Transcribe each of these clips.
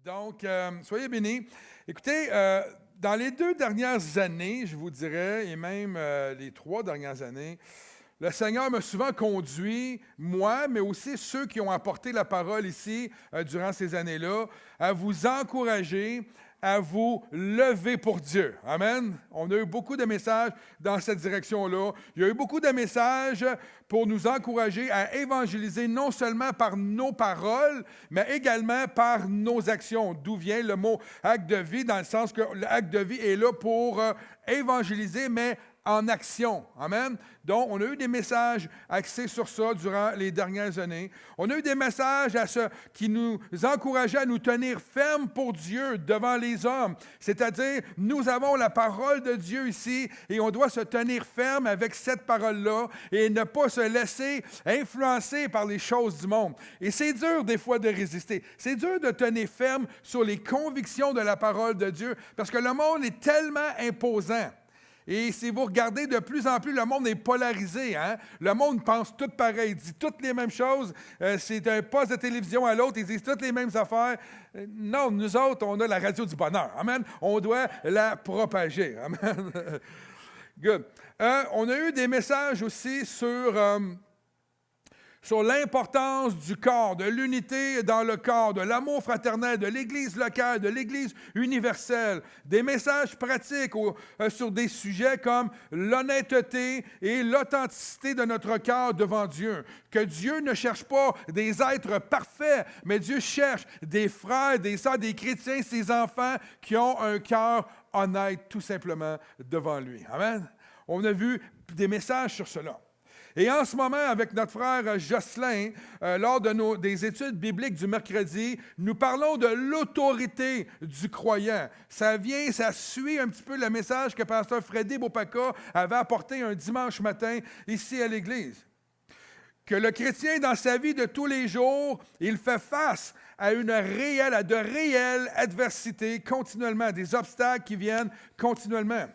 Donc, soyez bénis. Écoutez, dans les 2 dernières années, je vous dirais, et même les 3 dernières années, le Seigneur m'a souvent conduit, moi, mais aussi ceux qui ont apporté la parole ici durant ces années-là, à vous encourager, à vous lever pour Dieu. Amen. On a eu beaucoup de messages dans cette direction-là. Il y a eu beaucoup de messages pour nous encourager à évangéliser non seulement par nos paroles, mais également par nos actions. D'où vient le mot acte de vie, dans le sens que l'acte de vie est là pour évangéliser, mais en action. Amen. Donc, on a eu des messages axés sur ça durant les dernières années. On a eu des messages qui nous encourageaient à nous tenir fermes pour Dieu devant les hommes. C'est-à-dire, nous avons la parole de Dieu ici et on doit se tenir ferme avec cette parole-là et ne pas se laisser influencer par les choses du monde. Et c'est dur des fois de résister. C'est dur de tenir ferme sur les convictions de la parole de Dieu parce que le monde est tellement imposant. Et si vous regardez de plus en plus, le monde est polarisé. Hein? Le monde pense tout pareil, dit toutes les mêmes choses. C'est un poste de télévision à l'autre, ils disent toutes les mêmes affaires. Non, nous autres, on a la radio du bonheur. Amen. On doit la propager. Amen. Good. On a eu des messages aussi sur l'importance du corps, de l'unité dans le corps, de l'amour fraternel, de l'Église locale, de l'Église universelle, des messages pratiques sur des sujets comme l'honnêteté et l'authenticité de notre cœur devant Dieu. Que Dieu ne cherche pas des êtres parfaits, mais Dieu cherche des frères, des sœurs, des chrétiens, ses enfants qui ont un cœur honnête tout simplement devant lui. Amen. On a vu des messages sur cela. Et en ce moment, avec notre frère Jocelyn, lors de des études bibliques du mercredi, nous parlons de l'autorité du croyant. Ça suit un petit peu le message que pasteur Freddy Bopaka avait apporté un dimanche matin ici à l'Église. Que le chrétien, dans sa vie de tous les jours, il fait face à de réelles adversités continuellement, des obstacles qui viennent continuellement.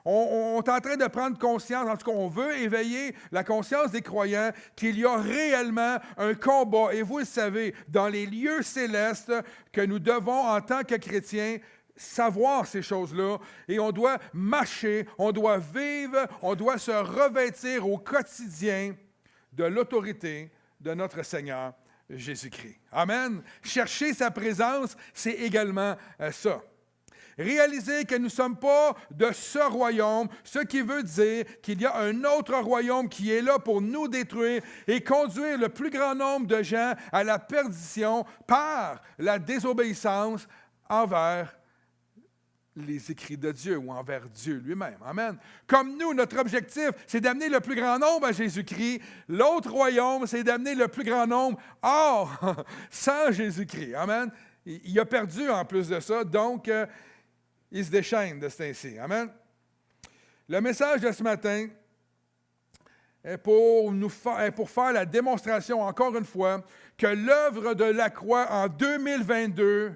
On est en train de prendre conscience, en tout cas, on veut éveiller la conscience des croyants qu'il y a réellement un combat, et vous le savez, dans les lieux célestes, que nous devons, en tant que chrétiens, savoir ces choses-là, et on doit marcher, on doit vivre, on doit se revêtir au quotidien de l'autorité de notre Seigneur Jésus-Christ. Amen. Chercher sa présence, c'est également ça. Réaliser que nous ne sommes pas de ce royaume, ce qui veut dire qu'il y a un autre royaume qui est là pour nous détruire et conduire le plus grand nombre de gens à la perdition par la désobéissance envers les écrits de Dieu ou envers Dieu lui-même. Amen. Comme nous, notre objectif, c'est d'amener le plus grand nombre à Jésus-Christ. L'autre royaume, c'est d'amener le plus grand nombre hors, sans Jésus-Christ. Amen. Il a perdu en plus de ça, donc il se déchaîne de ce ainsi. Amen. Le message de ce matin est pour faire la démonstration, encore une fois, que l'œuvre de la croix en 2022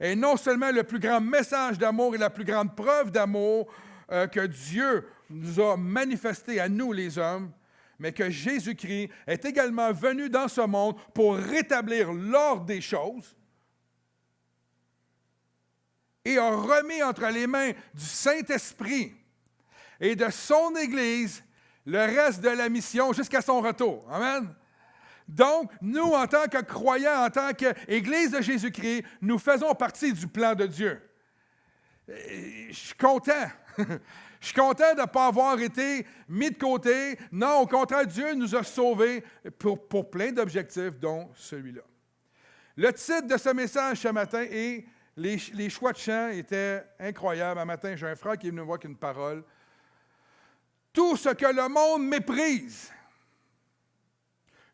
est non seulement le plus grand message d'amour et la plus grande preuve d'amour que Dieu nous a manifesté à nous les hommes, mais que Jésus-Christ est également venu dans ce monde pour rétablir l'ordre des choses et a remis entre les mains du Saint-Esprit et de son Église le reste de la mission jusqu'à son retour. Amen. Donc, nous, en tant que croyants, en tant qu'Église de Jésus-Christ, nous faisons partie du plan de Dieu. Je suis content. Je suis content de ne pas avoir été mis de côté. Non, au contraire, Dieu nous a sauvés pour plein d'objectifs, dont celui-là. Le titre de ce message ce matin est « Les choix de chant étaient incroyables. » Un matin, j'ai un frère qui est venu me voir avec une parole. « Tout ce que le monde méprise,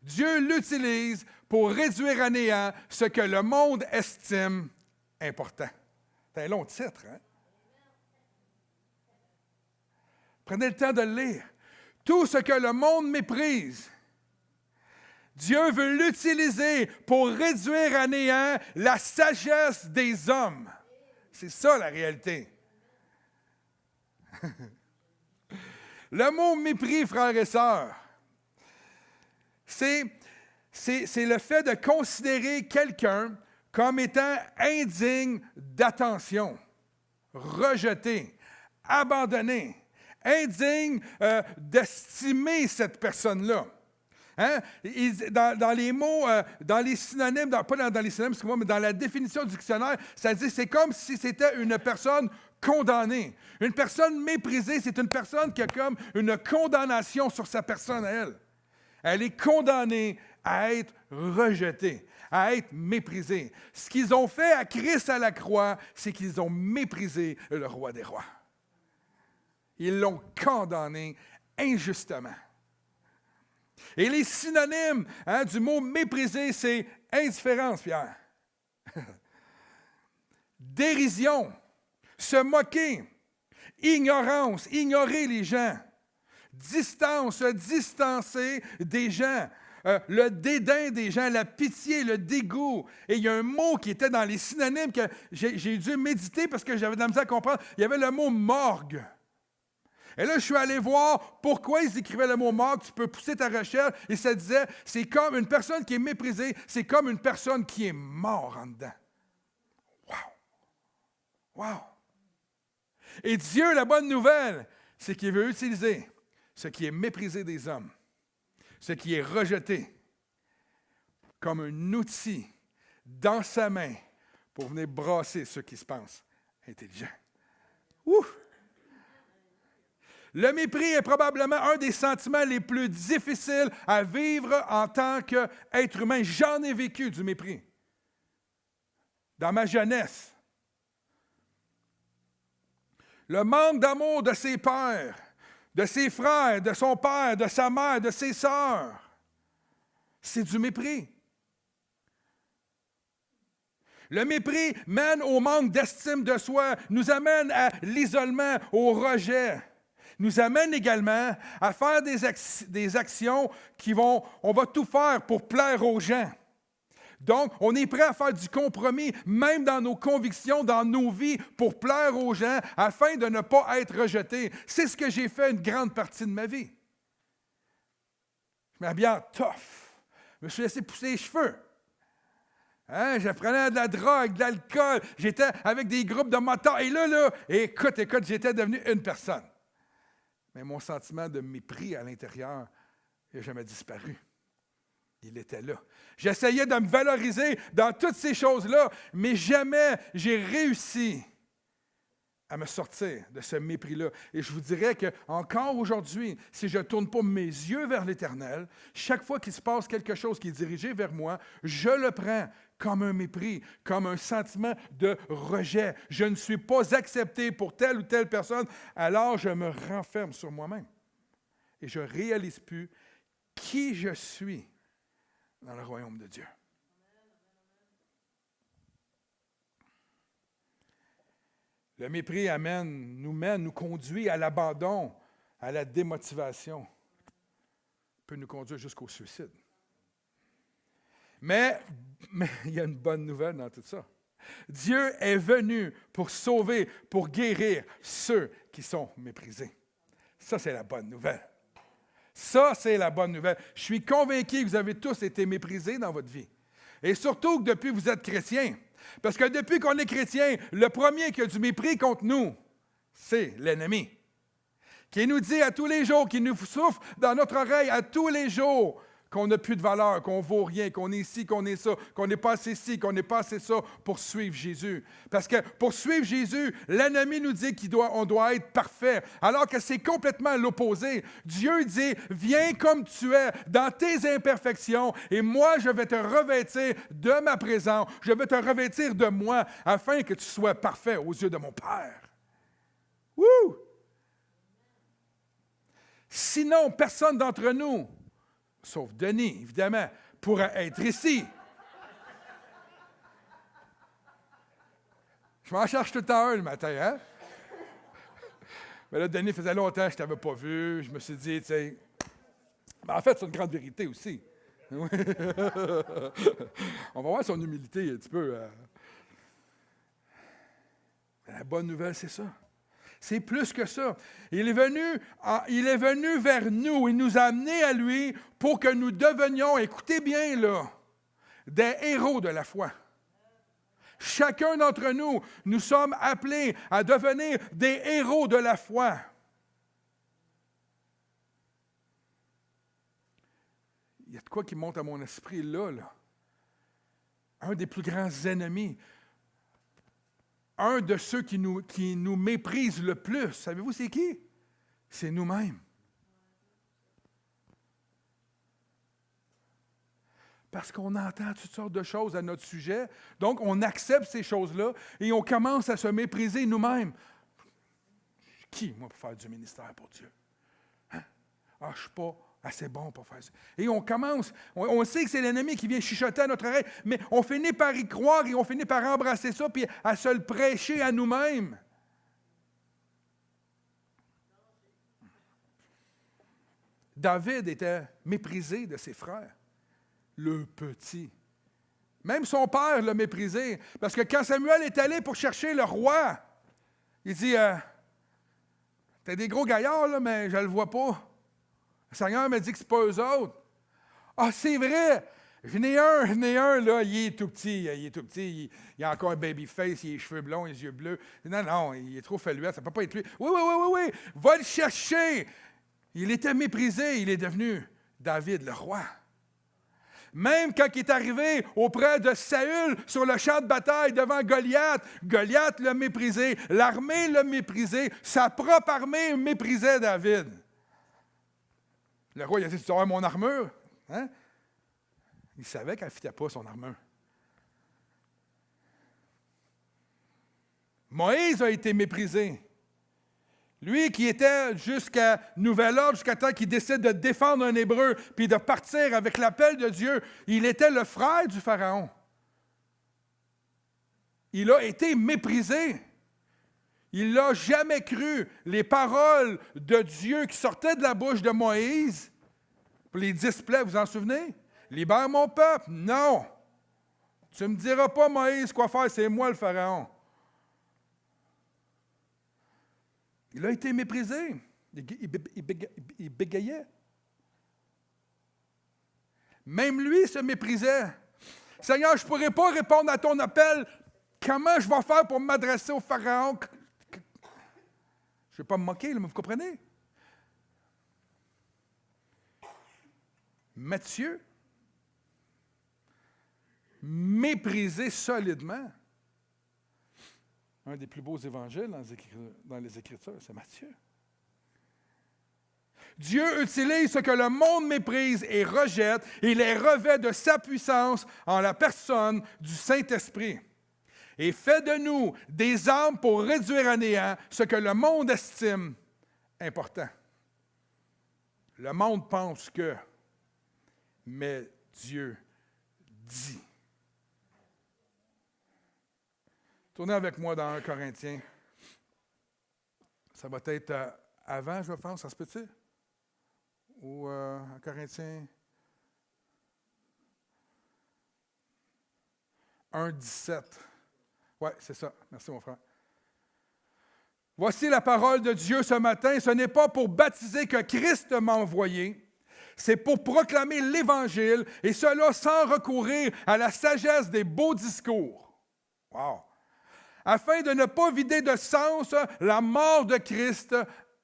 Dieu l'utilise pour réduire à néant ce que le monde estime important. » C'est un long titre, hein? Prenez le temps de le lire. Tout ce que le monde méprise, Dieu veut l'utiliser pour réduire à néant la sagesse des hommes. C'est ça la réalité. Le mot mépris, frères et sœurs, c'est le fait de considérer quelqu'un comme étant indigne d'attention, rejeté, abandonné, indigne d'estimer cette personne-là. Hein? Dans les mots, dans les synonymes, pas dans les synonymes, excusez-moi, mais dans la définition du dictionnaire, ça dit c'est comme si c'était une personne condamnée. Une personne méprisée, c'est une personne qui a comme une condamnation sur sa personne à elle. Elle est condamnée à être rejetée, à être méprisée. Ce qu'ils ont fait à Christ à la croix, c'est qu'ils ont méprisé le roi des rois. Ils l'ont condamné injustement. Et les synonymes du mot mépriser, c'est indifférence, Pierre. Dérision, se moquer, ignorance, ignorer les gens, distance, se distancer des gens, le dédain des gens, la pitié, le dégoût. Et il y a un mot qui était dans les synonymes que j'ai dû méditer parce que j'avais de la misère à comprendre. Il y avait le mot morgue. Et là, je suis allé voir pourquoi ils écrivaient le mot morgue. Tu peux pousser ta recherche. Et ça disait, c'est comme une personne qui est méprisée, c'est comme une personne qui est morte en dedans. Wow! Wow! Et Dieu, la bonne nouvelle, c'est qu'il veut utiliser ce qui est méprisé des hommes, ce qui est rejeté, comme un outil dans sa main pour venir brasser ceux qui se pensent intelligents. Ouf! Le mépris est probablement un des sentiments les plus difficiles à vivre en tant qu'être humain. J'en ai vécu du mépris. Dans ma jeunesse. Le manque d'amour de ses pères, de ses frères, de son père, de sa mère, de ses sœurs, c'est du mépris. Le mépris mène au manque d'estime de soi, nous amène à l'isolement, au rejet. Nous amène également à faire des actions on va tout faire pour plaire aux gens. Donc, on est prêt à faire du compromis, même dans nos convictions, dans nos vies, pour plaire aux gens, afin de ne pas être rejeté. C'est ce que j'ai fait une grande partie de ma vie. Je m'habillais en tough. Je me suis laissé pousser les cheveux. Hein? Je prenais de la drogue, de l'alcool. J'étais avec des groupes de motards. Et là, écoute, j'étais devenu une personne. Mais mon sentiment de mépris à l'intérieur n'a jamais disparu. Il était là. J'essayais de me valoriser dans toutes ces choses-là, mais jamais j'ai réussi à me sortir de ce mépris-là. Et je vous dirais qu'encore aujourd'hui, si je ne tourne pas mes yeux vers l'Éternel, chaque fois qu'il se passe quelque chose qui est dirigé vers moi, je le prends comme un mépris, comme un sentiment de rejet. Je ne suis pas accepté pour telle ou telle personne, alors je me renferme sur moi-même. Et je ne réalise plus qui je suis dans le royaume de Dieu. Le mépris nous conduit à l'abandon, à la démotivation. Peut nous conduire jusqu'au suicide. Mais il y a une bonne nouvelle dans tout ça. Dieu est venu pour sauver, pour guérir ceux qui sont méprisés. Ça, c'est la bonne nouvelle. Ça, c'est la bonne nouvelle. Je suis convaincu que vous avez tous été méprisés dans votre vie. Et surtout que depuis que vous êtes chrétiens. Parce que depuis qu'on est chrétien, le premier qui a du mépris contre nous, c'est l'ennemi. Qui nous dit à tous les jours, qui nous souffle dans notre oreille à tous les jours, qu'on n'a plus de valeur, qu'on ne vaut rien, qu'on est ci, qu'on est ça, qu'on n'est pas assez ci, qu'on n'est pas assez ça pour suivre Jésus. Parce que pour suivre Jésus, l'ennemi nous dit qu'on doit être parfait, alors que c'est complètement l'opposé. Dieu dit, viens comme tu es, dans tes imperfections, et moi, je vais te revêtir de ma présence, je vais te revêtir de moi, afin que tu sois parfait aux yeux de mon Père. Wouh! Sinon, personne d'entre nous, sauf Denis, évidemment, pourrait être ici. Je m'en cherche tout le temps un le matin, hein? Mais là, Denis, faisait longtemps que je ne t'avais pas vu. Je me suis dit, tu sais... Ben, en fait, c'est une grande vérité aussi. On va voir son humilité un petit peu. La bonne nouvelle, c'est ça. C'est plus que ça. Il est venu vers nous. Il nous a amenés à lui pour que nous devenions, écoutez bien là, des héros de la foi. Chacun d'entre nous, nous sommes appelés à devenir des héros de la foi. Il y a de quoi qui monte à mon esprit là. Un des plus grands ennemis, un de ceux qui nous méprisent le plus, savez-vous c'est qui? C'est nous-mêmes. Parce qu'on entend toutes sortes de choses à notre sujet, donc on accepte ces choses-là et on commence à se mépriser nous-mêmes. Qui, moi, pour faire du ministère pour Dieu? Hein? Ah, je ne suis pas assez bon pour faire ça. Et on commence, on sait que c'est l'ennemi qui vient chuchoter à notre oreille, mais on finit par y croire et on finit par embrasser ça puis à se le prêcher à nous-mêmes. David était méprisé de ses frères. Le petit. Même son père l'a méprisé. Parce que quand Samuel est allé pour chercher le roi, il dit, t'as des gros gaillards, là, mais je ne le vois pas. Le Seigneur m'a dit que ce n'est pas eux autres. Ah, c'est vrai! J'en ai un, là, il est tout petit, il a encore un baby face, il a les cheveux blonds, les yeux bleus. Non, il est trop faluette, ça ne peut pas être lui. Oui, va le chercher! Il était méprisé, il est devenu David, le roi. Même quand il est arrivé auprès de Saül sur le champ de bataille devant Goliath, Goliath l'a méprisé, l'armée l'a méprisé, sa propre armée méprisait David. Le roi, il a dit, tu as mon armure? Hein? Il savait qu'elle ne fitait pas son armure. Moïse a été méprisé. Lui qui était jusqu'à nouvel ordre, jusqu'à temps qu'il décide de défendre un Hébreu, puis de partir avec l'appel de Dieu, il était le frère du Pharaon. Il a été méprisé. Il n'a jamais cru les paroles de Dieu qui sortaient de la bouche de Moïse. Pour les 10 plaies, vous en souvenez? Libère mon peuple. Non. Tu ne me diras pas, Moïse, quoi faire, c'est moi le Pharaon. Il a été méprisé. Il bégayait. Même lui se méprisait. Seigneur, je ne pourrai pas répondre à ton appel. Comment je vais faire pour m'adresser au Pharaon? Je ne vais pas me moquer, mais vous comprenez? Matthieu, méprisé solidement. Un des plus beaux évangiles dans les Écritures, c'est Matthieu. Dieu utilise ce que le monde méprise et rejette et les revêt de sa puissance en la personne du Saint-Esprit. Et fait de nous des armes pour réduire à néant ce que le monde estime important. Le monde pense que, mais Dieu dit. Tournez avec moi dans 1 Corinthiens. Ça va être avant, je pense, ça se peut-il? Ou 1 Corinthiens 1, 17. Oui, c'est ça. Merci, mon frère. Voici la parole de Dieu ce matin. Ce n'est pas pour baptiser que Christ m'a envoyé. C'est pour proclamer l'Évangile, et cela sans recourir à la sagesse des beaux discours. Wow! Afin de ne pas vider de sens la mort de Christ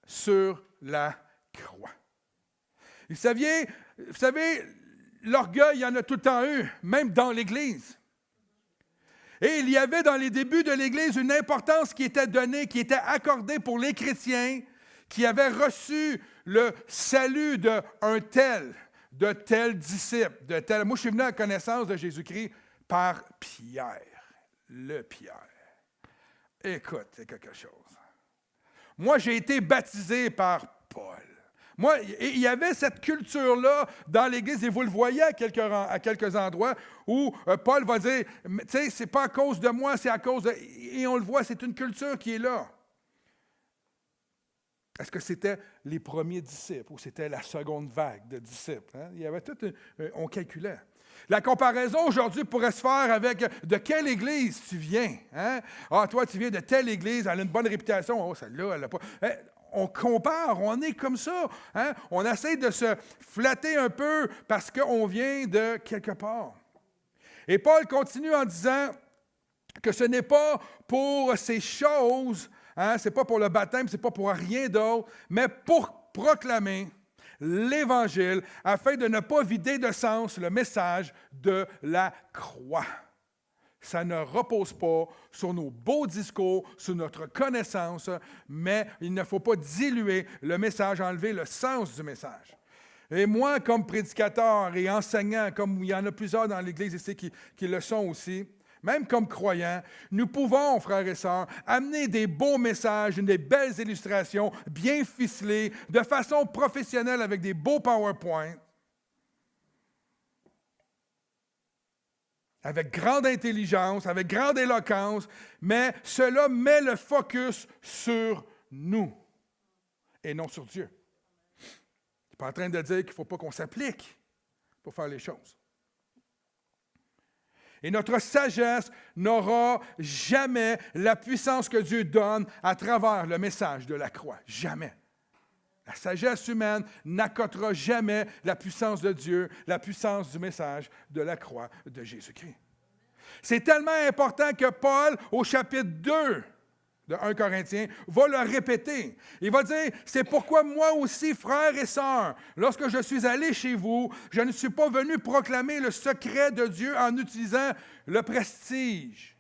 sur la croix. Vous savez, l'orgueil, il y en a tout le temps eu, même dans l'Église. Et il y avait dans les débuts de l'Église une importance qui était donnée, qui était accordée pour les chrétiens qui avaient reçu le salut de tel disciple, de tel. Moi, je suis venu à la connaissance de Jésus-Christ par Pierre, le Pierre. Écoute, c'est quelque chose. Moi, j'ai été baptisé par Paul. Moi, il y avait cette culture-là dans l'Église, et vous le voyez à quelques endroits, où Paul va dire, tu sais, c'est pas à cause de moi, c'est à cause de... Et on le voit, c'est une culture qui est là. Est-ce que c'était les premiers disciples ou c'était la seconde vague de disciples? Hein? Il y avait tout, on calculait. La comparaison aujourd'hui pourrait se faire avec de quelle église tu viens. Hein? Ah, toi, tu viens de telle église, elle a une bonne réputation. Oh, celle-là, elle n'a pas. On compare, on est comme ça. Hein? On essaie de se flatter un peu parce qu'on vient de quelque part. Et Paul continue en disant, que ce n'est pas pour ces choses, hein, ce n'est pas pour le baptême, ce n'est pas pour rien d'autre, mais pour proclamer l'Évangile afin de ne pas vider de sens le message de la croix. Ça ne repose pas sur nos beaux discours, sur notre connaissance, mais il ne faut pas diluer le message, enlever le sens du message. Et moi, comme prédicateur et enseignant, comme il y en a plusieurs dans l'Église ici qui le sont aussi, même comme croyants, nous pouvons, frères et sœurs, amener des beaux messages, des belles illustrations, bien ficelées, de façon professionnelle avec des beaux PowerPoint, avec grande intelligence, avec grande éloquence, mais cela met le focus sur nous et non sur Dieu. Je ne suis pas en train de dire qu'il ne faut pas qu'on s'applique pour faire les choses. Et notre sagesse n'aura jamais la puissance que Dieu donne à travers le message de la croix. Jamais. La sagesse humaine n'accotera jamais la puissance de Dieu, la puissance du message de la croix de Jésus-Christ. C'est tellement important que Paul, au chapitre 2 de 1 Corinthiens, va le répéter. Il va dire, c'est pourquoi moi aussi, frères et sœurs, lorsque je suis allé chez vous, je ne suis pas venu proclamer le secret de Dieu en utilisant le prestige,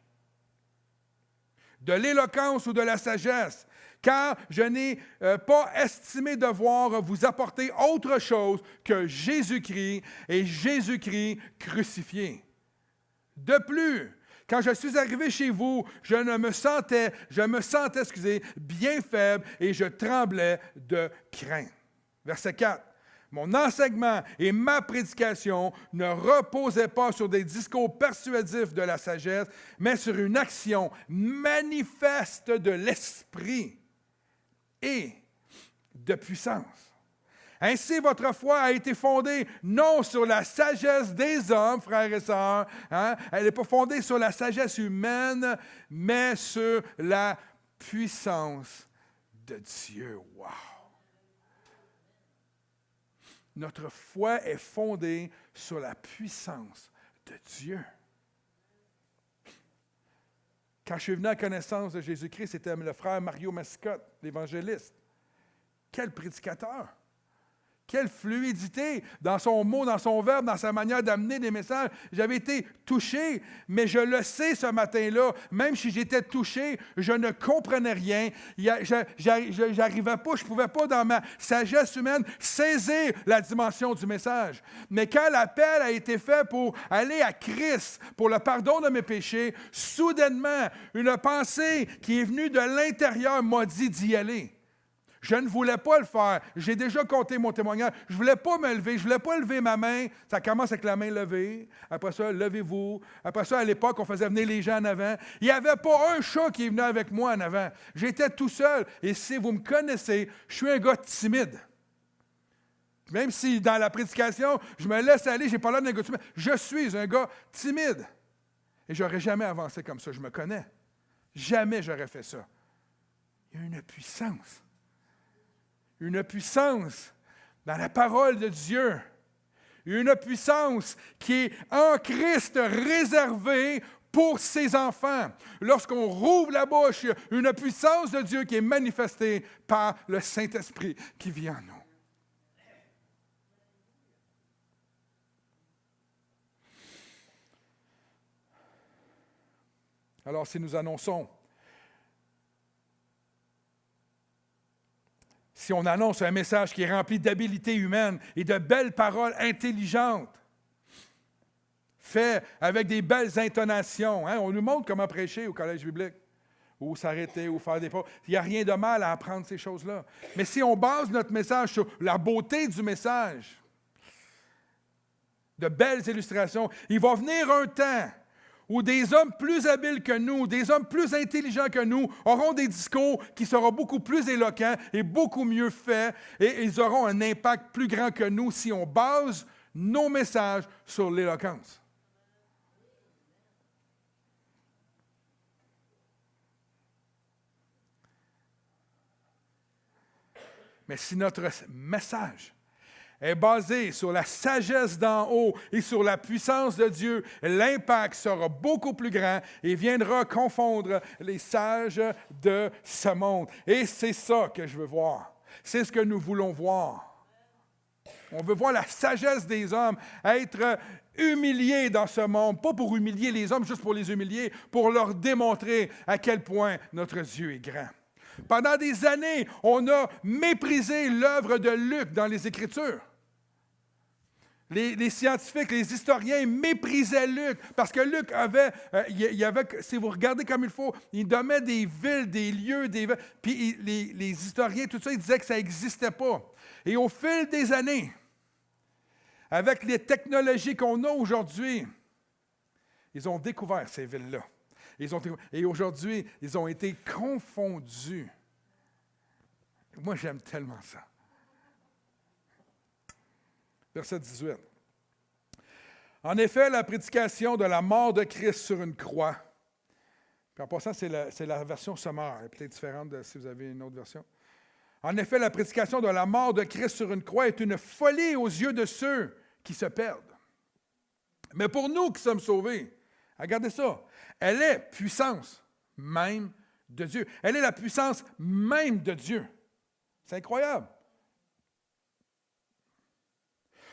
de l'éloquence ou de la sagesse, car je n'ai pas estimé devoir vous apporter autre chose que Jésus-Christ et Jésus-Christ crucifié. De plus, quand je suis arrivé chez vous, je me sentais, bien faible et je tremblais de crainte. Verset 4. Mon enseignement et ma prédication ne reposaient pas sur des discours persuasifs de la sagesse, mais sur une action manifeste de l'esprit et de puissance. Ainsi, votre foi a été fondée non sur la sagesse des hommes, frères et sœurs, hein? Elle n'est pas fondée sur la sagesse humaine, mais sur la puissance de Dieu. Wow! Notre foi est fondée sur la puissance de Dieu. Quand je suis venu à la connaissance de Jésus-Christ, c'était le frère Mario Mascotte, l'évangéliste. Quel prédicateur! Quelle fluidité dans son mot, dans son verbe, dans sa manière d'amener des messages. J'avais été touché, mais je le sais ce matin-là, même si j'étais touché, je ne comprenais rien. J'arrivais pas, je ne pouvais pas, dans ma sagesse humaine, saisir la dimension du message. Mais quand l'appel a été fait pour aller à Christ, pour le pardon de mes péchés, soudainement, une pensée qui est venue de l'intérieur m'a dit d'y aller. Je ne voulais pas le faire. J'ai déjà compté mon témoignage. Je ne voulais pas me lever. Je ne voulais pas lever ma main. Ça commence avec la main levée. Après ça, levez-vous. Après ça, à l'époque, on faisait venir les gens en avant. Il n'y avait pas un chat qui est venu avec moi en avant. J'étais tout seul. Et si vous me connaissez, je suis un gars timide. Même si dans la prédication, je me laisse aller, je n'ai pas l'air d'un gars timide. Je suis un gars timide. Et je n'aurais jamais avancé comme ça. Je me connais. Jamais j'aurais fait ça. Il y a une puissance. Une puissance dans la parole de Dieu. Une puissance qui est en Christ réservée pour ses enfants. Lorsqu'on rouvre la bouche, une puissance de Dieu qui est manifestée par le Saint-Esprit qui vit en nous. Alors, si nous annonçons, si on annonce un message qui est rempli d'habileté humaine et de belles paroles intelligentes, fait avec des belles intonations, hein? On nous montre comment prêcher au collège biblique, ou s'arrêter, ou faire des pauses. Il n'y a rien de mal à apprendre ces choses-là. Mais si on base notre message sur la beauté du message, de belles illustrations, il va venir un temps où des hommes plus habiles que nous, des hommes plus intelligents que nous, auront des discours qui seront beaucoup plus éloquents et beaucoup mieux faits, et ils auront un impact plus grand que nous si on base nos messages sur l'éloquence. Mais si notre message est basée sur la sagesse d'en haut et sur la puissance de Dieu, l'impact sera beaucoup plus grand et viendra confondre les sages de ce monde. Et c'est ça que je veux voir. C'est ce que nous voulons voir. On veut voir la sagesse des hommes être humiliés dans ce monde, pas pour humilier les hommes, juste pour les humilier, pour leur démontrer à quel point notre Dieu est grand. Pendant des années, on a méprisé l'œuvre de Luc dans les Écritures. Les scientifiques, les historiens méprisaient Luc parce que Luc avait, si vous regardez comme il faut, il nommait des villes, des lieux, puis les historiens, tout ça, ils disaient que ça n'existait pas. Et au fil des années, avec les technologies qu'on a aujourd'hui, ils ont découvert ces villes-là. Et aujourd'hui, ils ont été confondus. Moi, j'aime tellement ça. Verset 18. En effet, la prédication de la mort de Christ sur une croix, puis en passant, c'est la version sommaire, elle est peut-être différente de si vous avez une autre version. En effet, la prédication de la mort de Christ sur une croix est une folie aux yeux de ceux qui se perdent. Mais pour nous qui sommes sauvés, regardez ça, elle est puissance même de Dieu. Elle est la puissance même de Dieu. C'est incroyable.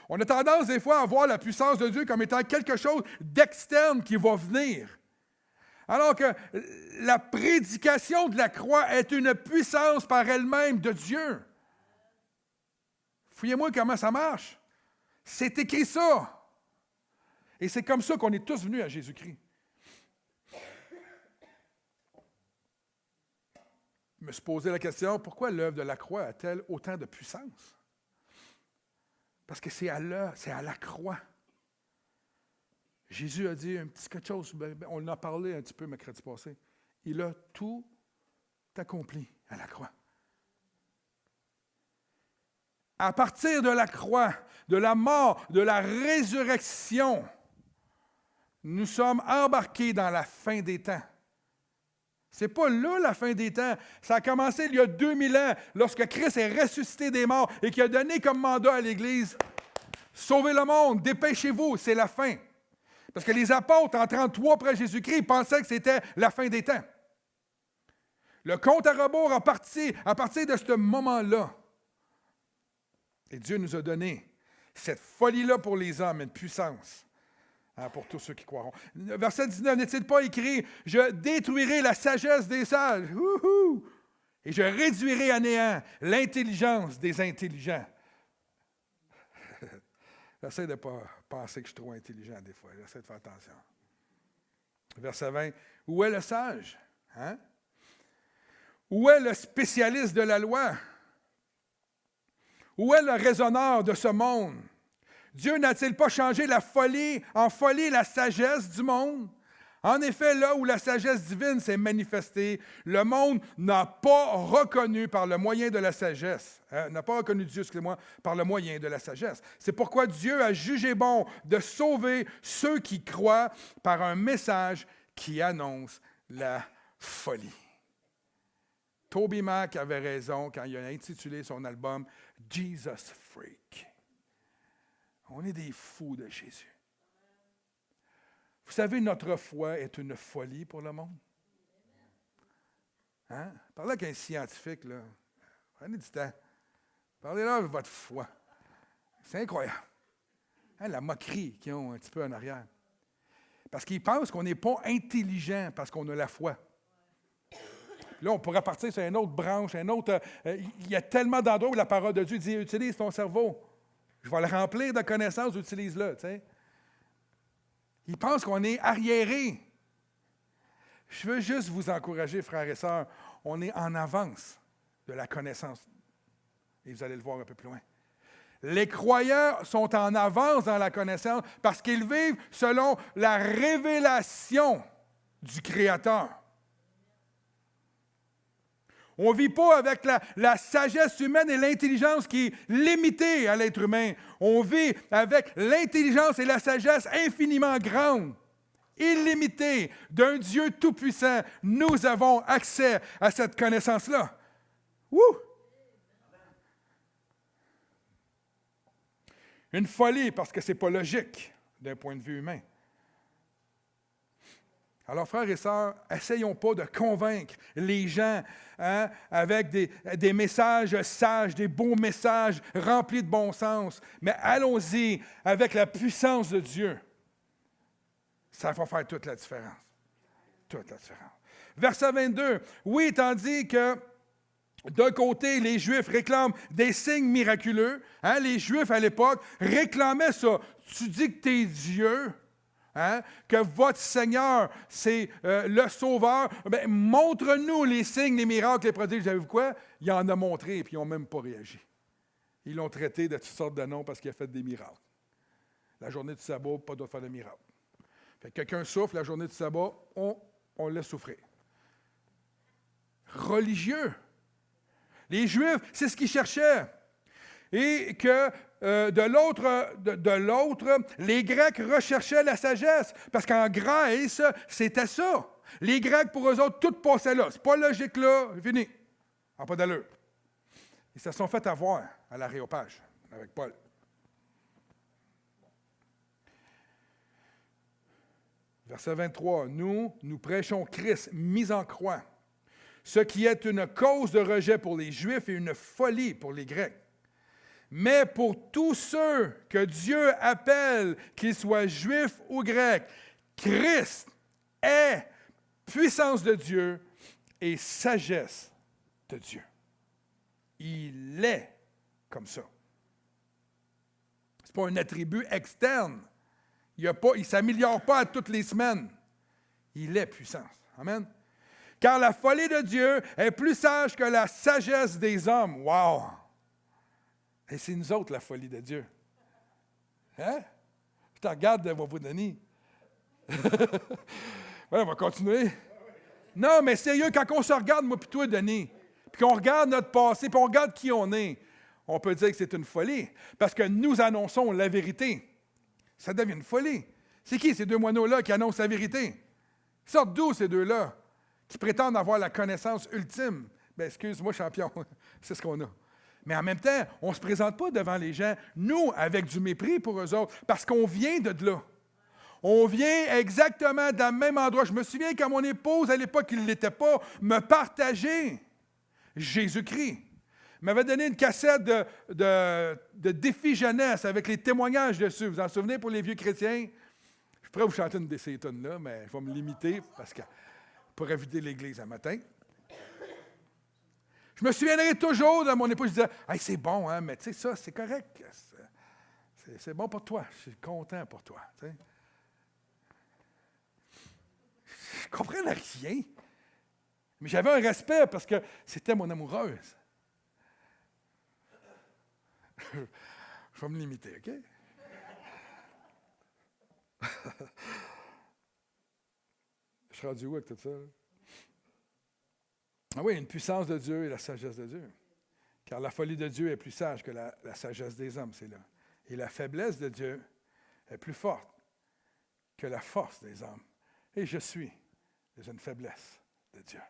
On a tendance des fois à voir la puissance de Dieu comme étant quelque chose d'externe qui va venir. Alors que la prédication de la croix est une puissance par elle-même de Dieu. Fouillez-moi comment ça marche. C'est écrit ça. Et c'est comme ça qu'on est tous venus à Jésus-Christ. Je me suis posé la question, pourquoi l'œuvre de la croix a-t-elle autant de puissance? Parce que c'est à la croix. Jésus a dit un petit quelque chose, on en a parlé un petit peu mercredi passé. Il a tout accompli à la croix. À partir de la croix, de la mort, de la résurrection, nous sommes embarqués dans la fin des temps. Ce n'est pas là la fin des temps. Ça a commencé il y a 2000 ans, lorsque Christ est ressuscité des morts et qu'il a donné comme mandat à l'Église, sauvez le monde, dépêchez-vous, c'est la fin. Parce que les apôtres, en 33 après Jésus-Christ, pensaient que c'était la fin des temps. Le compte à rebours à partir de ce moment-là. Et Dieu nous a donné cette folie-là pour les hommes, une puissance. Pour tous ceux qui croiront. Verset 19, n'est-il pas écrit « Je détruirai la sagesse des sages, et je réduirai à néant l'intelligence des intelligents. » J'essaie de ne pas penser que je suis trop intelligent des fois. J'essaie de faire attention. Verset 20, « Où est le sage? Hein? Où est le spécialiste de la loi? Où est le raisonneur de ce monde? Dieu n'a-t-il pas changé en folie la sagesse du monde? En effet, là où la sagesse divine s'est manifestée, le monde n'a pas reconnu par le moyen de la sagesse, n'a pas reconnu Dieu, par le moyen de la sagesse. C'est pourquoi Dieu a jugé bon de sauver ceux qui croient par un message qui annonce la folie. Toby Mac avait raison quand il a intitulé son album « Jesus Freak ». On est des fous de Jésus. Vous savez, notre foi est une folie pour le monde. Hein? Parlez avec un scientifique, là. Prenez du temps. Parlez-leur de votre foi. C'est incroyable. Hein, la moquerie qu'ils ont un petit peu en arrière. Parce qu'ils pensent qu'on n'est pas intelligent parce qu'on a la foi. Là, on pourrait partir sur une autre branche, il y a tellement d'endroits où la parole de Dieu dit « Utilise ton cerveau. Je vais le remplir de connaissances, utilise-le. » tu sais. Ils pensent qu'on est arriérés. Je veux juste vous encourager, frères et sœurs, on est en avance de la connaissance. Et vous allez le voir un peu plus loin. Les croyants sont en avance dans la connaissance parce qu'ils vivent selon la révélation du Créateur. On ne vit pas avec la sagesse humaine et l'intelligence qui est limitée à l'être humain. On vit avec l'intelligence et la sagesse infiniment grande, illimitée, d'un Dieu tout-puissant. Nous avons accès à cette connaissance-là. Wouh! Une folie parce que ce n'est pas logique d'un point de vue humain. Alors, frères et sœurs, essayons pas de convaincre les gens avec des messages sages, des beaux messages remplis de bon sens, mais allons-y avec la puissance de Dieu. Ça va faire toute la différence. Toute la différence. Verset 22. Oui, tandis que d'un côté, les Juifs réclament des signes miraculeux. Les Juifs, à l'époque, réclamaient ça. Tu dis que tu es Dieu, que votre Seigneur, c'est le Sauveur. Bien, montre-nous les signes, les miracles, les prodiges. Savez-vous quoi? Il en a montré et puis ils n'ont même pas réagi. Ils l'ont traité de toutes sortes de noms parce qu'il a fait des miracles. La journée du sabbat, pas d'autre faire de miracles. Fait que quelqu'un souffre, la journée du sabbat, on le laisse souffrir. Religieux. Les Juifs, c'est ce qu'ils cherchaient. Et que de l'autre, les Grecs recherchaient la sagesse. Parce qu'en Grèce, c'était ça. Les Grecs, pour eux autres, tout passait là. C'est pas logique là, fini. Ah, pas d'allure. Ils se sont fait avoir à l'Aréopage avec Paul. Verset 23. Nous prêchons Christ mis en croix, ce qui est une cause de rejet pour les Juifs et une folie pour les Grecs. Mais pour tous ceux que Dieu appelle, qu'ils soient Juifs ou Grecs, Christ est puissance de Dieu et sagesse de Dieu. Il est comme ça. Ce n'est pas un attribut externe. Il ne s'améliore pas à toutes les semaines. Il est puissance. Amen. Car la folie de Dieu est plus sage que la sagesse des hommes. Wow! Et c'est nous autres, la folie de Dieu. Hein? Je te regarde, vous Denis. On va continuer. Non, mais sérieux, quand on se regarde, moi puis toi, Denis, puis qu'on regarde notre passé, puis on regarde qui on est, on peut dire que c'est une folie. Parce que nous annonçons la vérité. Ça devient une folie. C'est qui ces deux moineaux-là qui annoncent la vérité? Ils sortent d'où ces deux-là? Qui prétendent avoir la connaissance ultime. Bien, excuse-moi, champion, c'est ce qu'on a. Mais en même temps, on ne se présente pas devant les gens, nous, avec du mépris pour eux autres, parce qu'on vient de là. On vient exactement dans le même endroit. Je me souviens quand mon épouse, à l'époque, il ne l'était pas, me partageait Jésus-Christ. Il m'avait donné une cassette de défi jeunesse avec les témoignages dessus. Vous en souvenez pour les vieux chrétiens? Je pourrais vous chanter une de ces tonnes-là, mais je vais me limiter parce que pour éviter l'Église un matin. Je me souviendrai toujours de mon épouse, je disais, hey, c'est bon, hein, mais tu sais, ça, c'est correct. C'est bon pour toi. Je suis content pour toi. Tu sais. Je ne comprenais rien. Mais j'avais un respect parce que c'était mon amoureuse. Je vais me limiter, OK? Je suis rendu où avec tout ça? Ah oui, une puissance de Dieu et la sagesse de Dieu. Car la folie de Dieu est plus sage que la sagesse des hommes, c'est là. Et la faiblesse de Dieu est plus forte que la force des hommes. Et je suis dans une faiblesse de Dieu.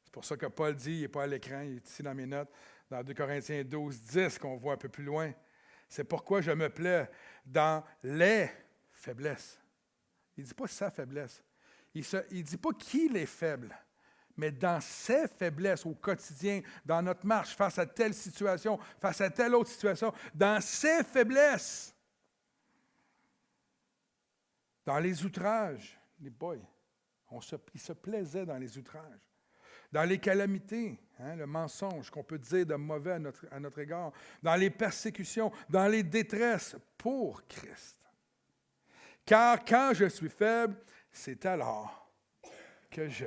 C'est pour ça que Paul dit, il n'est pas à l'écran, il est ici dans mes notes, dans 2 Corinthiens 12, 10, qu'on voit un peu plus loin. C'est pourquoi je me plais dans les faiblesses. Il ne dit pas sa faiblesse. Il ne dit pas qu'il est faible, mais dans ses faiblesses au quotidien, dans notre marche, face à telle situation, face à telle autre situation, dans ses faiblesses, dans les outrages, les boys, il se plaisait dans les outrages, dans les calamités, le mensonge qu'on peut dire de mauvais à notre égard, dans les persécutions, dans les détresses pour Christ. Car quand je suis faible, c'est alors que je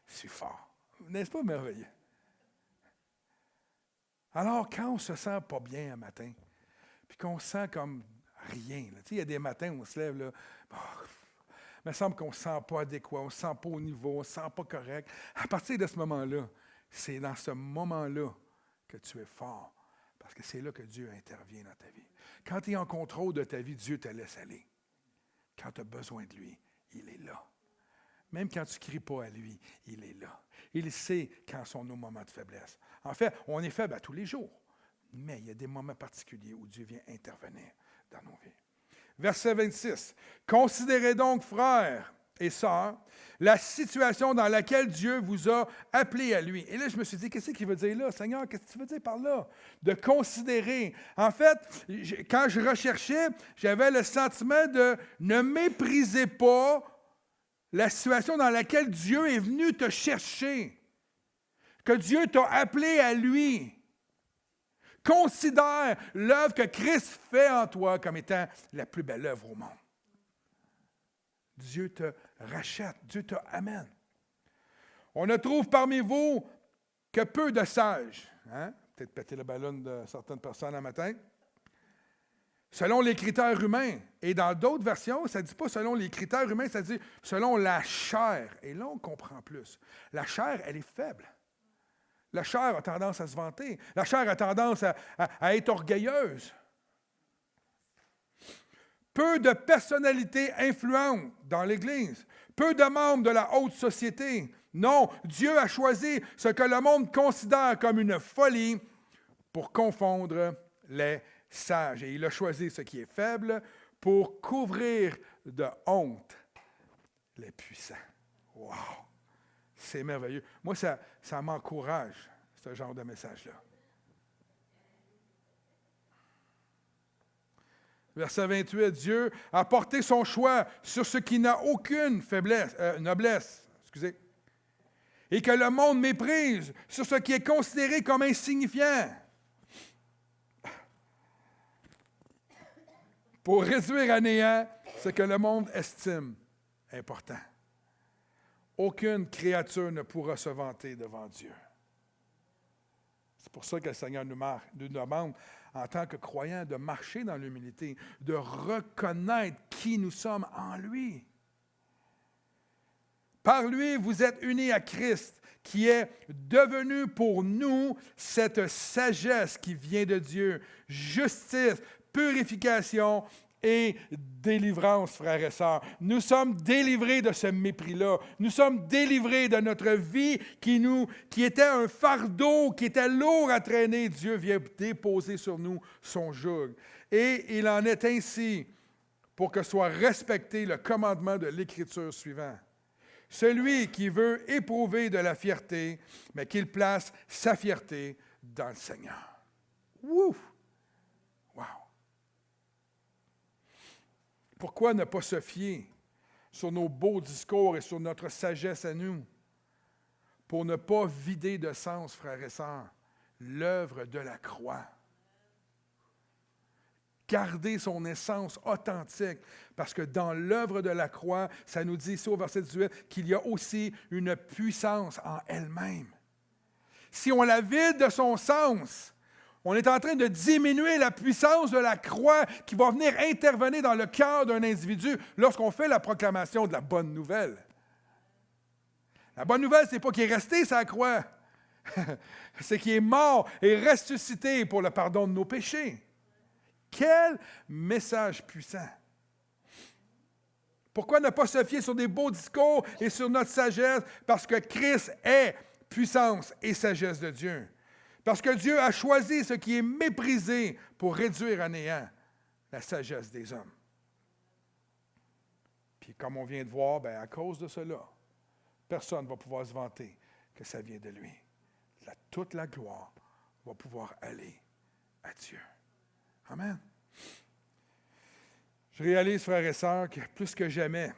suis fort. N'est-ce pas merveilleux? Alors, quand on ne se sent pas bien un matin, puis qu'on se sent comme rien, il y a des matins où on se lève, là, il me semble qu'on ne se sent pas adéquat, on ne se sent pas au niveau, on ne se sent pas correct. À partir de ce moment-là, c'est dans ce moment-là que tu es fort, parce que c'est là que Dieu intervient dans ta vie. Quand tu es en contrôle de ta vie, Dieu te laisse aller. Quand tu as besoin de lui, il est là. Même quand tu ne cries pas à lui, il est là. Il sait quand sont nos moments de faiblesse. En fait, on est faible à tous les jours. Mais il y a des moments particuliers où Dieu vient intervenir dans nos vies. Verset 26. Considérez donc, frères et sœurs, la situation dans laquelle Dieu vous a appelés à lui. Et là, je me suis dit, qu'est-ce qu'il veut dire là? Seigneur, qu'est-ce que tu veux dire par là? De considérer. En fait, quand je recherchais, j'avais le sentiment de ne méprisez pas la situation dans laquelle Dieu est venu te chercher. Que Dieu t'a appelé à lui. Considère l'œuvre que Christ fait en toi comme étant la plus belle œuvre au monde. Dieu te rachète, Dieu te amène. On ne trouve parmi vous que peu de sages. Hein? Peut-être péter le ballon de certaines personnes un matin. Selon les critères humains. Et dans d'autres versions, ça ne dit pas selon les critères humains, ça dit selon la chair. Et là, on comprend plus. La chair, elle est faible. La chair a tendance à se vanter. La chair a tendance à être orgueilleuse. Peu de personnalités influentes dans l'Église. Peu de membres de la haute société. Non, Dieu a choisi ce que le monde considère comme une folie pour confondre les sages. Et il a choisi ce qui est faible pour couvrir de honte les puissants. Wow! C'est merveilleux. Moi, ça m'encourage, ce genre de message-là. Verset 28, Dieu a porté son choix sur ce qui n'a aucune noblesse, et que le monde méprise, sur ce qui est considéré comme insignifiant, pour réduire à néant ce que le monde estime important. Aucune créature ne pourra se vanter devant Dieu. C'est pour ça que le Seigneur nous demande, en tant que croyants, de marcher dans l'humilité, de reconnaître qui nous sommes en lui. Par lui, vous êtes unis à Christ, qui est devenu pour nous cette sagesse qui vient de Dieu, justice, purification et délivrance, frères et sœurs. Nous sommes délivrés de ce mépris-là. Nous sommes délivrés de notre vie qui était un fardeau, qui était lourd à traîner. Dieu vient déposer sur nous son joug. Et il en est ainsi pour que soit respecté le commandement de l'Écriture suivant. Celui qui veut éprouver de la fierté, mais qu'il place sa fierté dans le Seigneur. Wouh! Wow! Pourquoi ne pas se fier sur nos beaux discours et sur notre sagesse à nous pour ne pas vider de sens, frères et sœurs, l'œuvre de la croix? Garder son essence authentique, parce que dans l'œuvre de la croix, ça nous dit ici au verset 18 qu'il y a aussi une puissance en elle-même. Si on la vide de son sens, on est en train de diminuer la puissance de la croix qui va venir intervenir dans le cœur d'un individu lorsqu'on fait la proclamation de la bonne nouvelle. La bonne nouvelle, ce n'est pas qu'il est resté sur la croix, c'est qu'il est mort et ressuscité pour le pardon de nos péchés. Quel message puissant! Pourquoi ne pas se fier sur des beaux discours et sur notre sagesse? Parce que Christ est puissance et sagesse de Dieu. Parce que Dieu a choisi ce qui est méprisé pour réduire à néant la sagesse des hommes. Puis comme on vient de voir, à cause de cela, personne ne va pouvoir se vanter que ça vient de lui. Toute la gloire va pouvoir aller à Dieu. Amen. Je réalise, frères et sœurs, que plus que jamais,